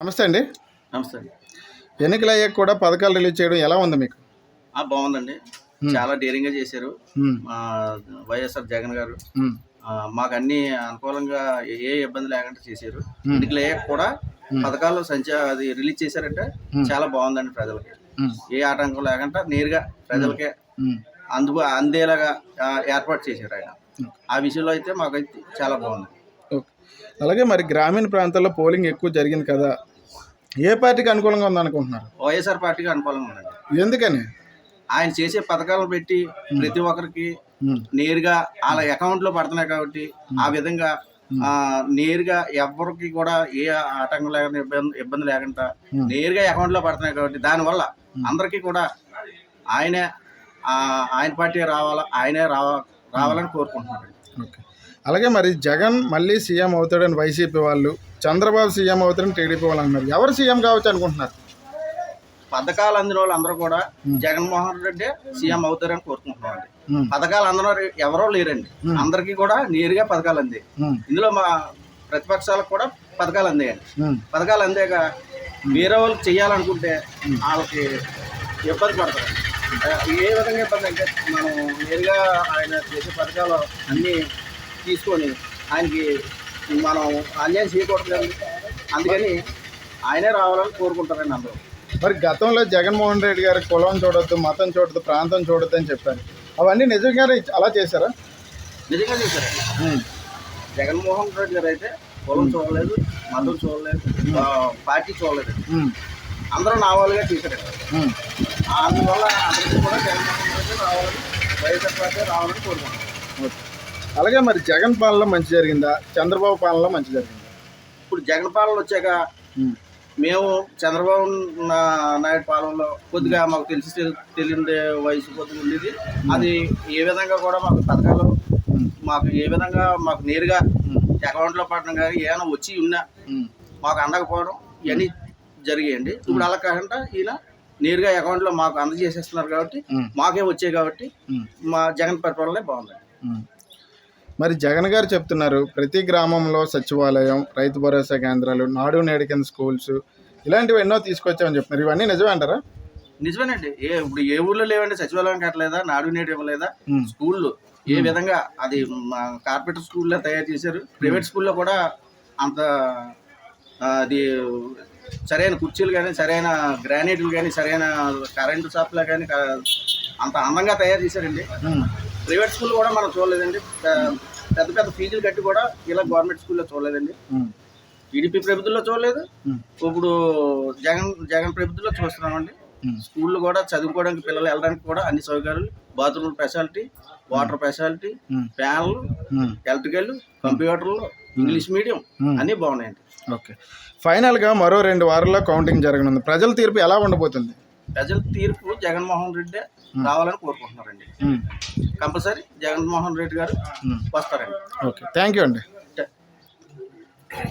నమస్తే అండి. నమస్తే అండి. ఎన్నికలు అయ్యాక కూడా పథకాలు రిలీజ్ చేయడం ఎలా ఉంది మీకు? బాగుందండి. చాలా డేరింగ్గా చేశారు వైఎస్ఆర్ జగన్ గారు. మాకు అన్ని అనుకూలంగా ఏ ఇబ్బంది లేకుండా చేశారు. ఎన్నికలు అయ్యాక కూడా పథకాలు అది రిలీజ్ చేశారంటే చాలా బాగుందండి. ప్రజలకి ఏ ఆటంకం లేకుండా నేరుగా ప్రజలకే అందేలాగా ఏర్పాటు చేశారు ఆయన. ఆ విషయంలో అయితే మాకైతే చాలా బాగుంది. అలాగే మరి గ్రామీణ ప్రాంతాల్లో పోలింగ్ ఎక్కువ జరిగింది కదా, ఏ పార్టీకి అనుకూలంగా ఉందనుకుంటున్నారు? వైఎస్ఆర్ పార్టీకి అనుకూలంగా ఉందండి. ఎందుకని? ఆయన చేసే పథకాలను పెట్టి ప్రతి ఒక్కరికి నేరుగా వాళ్ళ అకౌంట్లో పడుతున్నాయి కాబట్టి ఆ విధంగా నేరుగా ఎవరికి కూడా ఏ ఆటంకం లేకుండా ఇబ్బంది లేకుండా నేరుగా అకౌంట్లో పడుతున్నాయి కాబట్టి దానివల్ల అందరికీ కూడా ఆయన పార్టీ రావాలని కోరుకుంటున్నారండి. ఓకే. అలాగే మరి జగన్ మళ్ళీ సీఎం అవుతాడని వైసీపీ వాళ్ళు, చంద్రబాబు సీఎం అవుతాడని టీడీపీ వాళ్ళు అన్నారు. ఎవరు సీఎం కావచ్చు అనుకుంటున్నారు? పథకాలు అందిన వాళ్ళు అందరూ కూడా జగన్మోహన్ రెడ్డి సీఎం అవుతారని కోరుకుంటున్నామండి. పథకాలు అందరూ ఎవరో లేరండి, అందరికీ కూడా నేరుగా పథకాలు అందాయి. ఇందులో మా ప్రతిపక్షాలకు కూడా పథకాలు అందాయండి. పథకాలు అందాక వేరే వాళ్ళకి చేయాలనుకుంటే వాళ్ళకి ఇబ్బంది పడతారు. ఏ విధంగా ఇబ్బంది అంటే మనం నేరుగా ఆయన చేసే పథకాలు అన్నీ తీసుకొని ఆయనకి మనం అన్యాయం చేయకూడదు. అందుకని ఆయనే రావాలని కోరుకుంటారండి అందరూ. మరి గతంలో జగన్మోహన్ రెడ్డి గారు కులం చూడొద్దు, మతం చూడొద్దు, ప్రాంతం చూడొద్దు అని చెప్పారు. అవన్నీ నిజంగానే అలా చేశారా? నిజంగా చేశారండి. జగన్మోహన్ రెడ్డి గారు అయితే కులం చూడలేదు, మతం చూడలేదు, పార్టీ చూడలేదు, అందరూ నావాలుగా చేశారండి. అందువల్ల అందరికీ కూడా జగన్మోహన్ రెడ్డి రావాలని, వైఎస్ఆర్ పార్టీ రావాలని కోరుకుంటున్నాం. అలాగే మరి జగన్ పాలన మంచి జరిగిందా, చంద్రబాబు పాలన మంచి జరిగిందా? ఇప్పుడు జగన్ పాలన వచ్చాక మేము చంద్రబాబు నాయుడు పాలనలో కొద్దిగా మాకు తెలియని వయసు కొద్దిగా ఉండేది. అది ఏ విధంగా కూడా మాకు పథకాలు ఏ విధంగా మాకు నేరుగా అకౌంట్లో పడడం కానీ ఏమైనా వచ్చి ఉన్నా మాకు అందకపోవడం ఇవన్నీ జరిగాయండి. ఇప్పుడు అలా కాకుండా ఈయన నేరుగా అకౌంట్లో మాకు అందజేసేస్తున్నారు కాబట్టి మాకే వచ్చాయి కాబట్టి మా జగన్ పరిపాలనే బాగుందండి. మరి జగన్ గారు చెప్తున్నారు ప్రతి గ్రామంలో సచివాలయం, రైతు భరోసా కేంద్రాలు, నాడు నేడు కింద స్కూల్స్ ఇలాంటివి ఎన్నో తీసుకొచ్చామని చెప్తున్నారు. ఇవన్నీ నిజమే అంటారా? నిజమేనండి. ఇప్పుడు ఏ ఊళ్ళో లేవండి సచివాలయం కట్టలేదా, నాడు నేడు ఇవ్వలేదా, స్కూళ్ళు ఏ విధంగా అది కార్పొరేట్ స్కూల్లో తయారు చేశారు. ప్రైవేట్ స్కూల్లో కూడా అంత అది సరైన కుర్చీలు కానీ, సరైన గ్రానైట్లు కానీ, సరైన కరెంటు షాప్లో కానీ అంత అందంగా తయారు చేశారండి. ప్రైవేట్ స్కూల్ కూడా మనం చూడలేదండి. పెద్ద పెద్ద ఫీజులు కట్టి కూడా ఇలా గవర్నమెంట్ స్కూల్లో చూడలేదండి. టీడీపీ ప్రభుత్వంలో చూడలేదు, ఇప్పుడు జగన్ ప్రభుత్వంలో చూస్తున్నామండి. స్కూళ్ళు కూడా చదువుకోవడానికి పిల్లలు వెళ్ళడానికి కూడా అన్ని సౌకర్యాలు, బాత్రూమ్ ఫెసిలిటీ, వాటర్ ఫెసిలిటీ, ఫ్యాన్లు, ఎలక్ట్రికల్, కంప్యూటర్లు, ఇంగ్లీష్ మీడియం అన్నీ బాగున్నాయండి. ఓకే. ఫైనల్గా మరో 2 వారాల్లో కౌంటింగ్ జరగనుంది. ప్రజల తీర్పు ఎలా ఉండబోతుంది? ప్రజల తీర్పు జగన్మోహన్ రెడ్డి రావాలని కోరుకుంటున్నారండి. కంపల్సరీ జగన్మోహన్ రెడ్డి గారు వస్తారండి. ఓకే, థ్యాంక్ యూ అండి.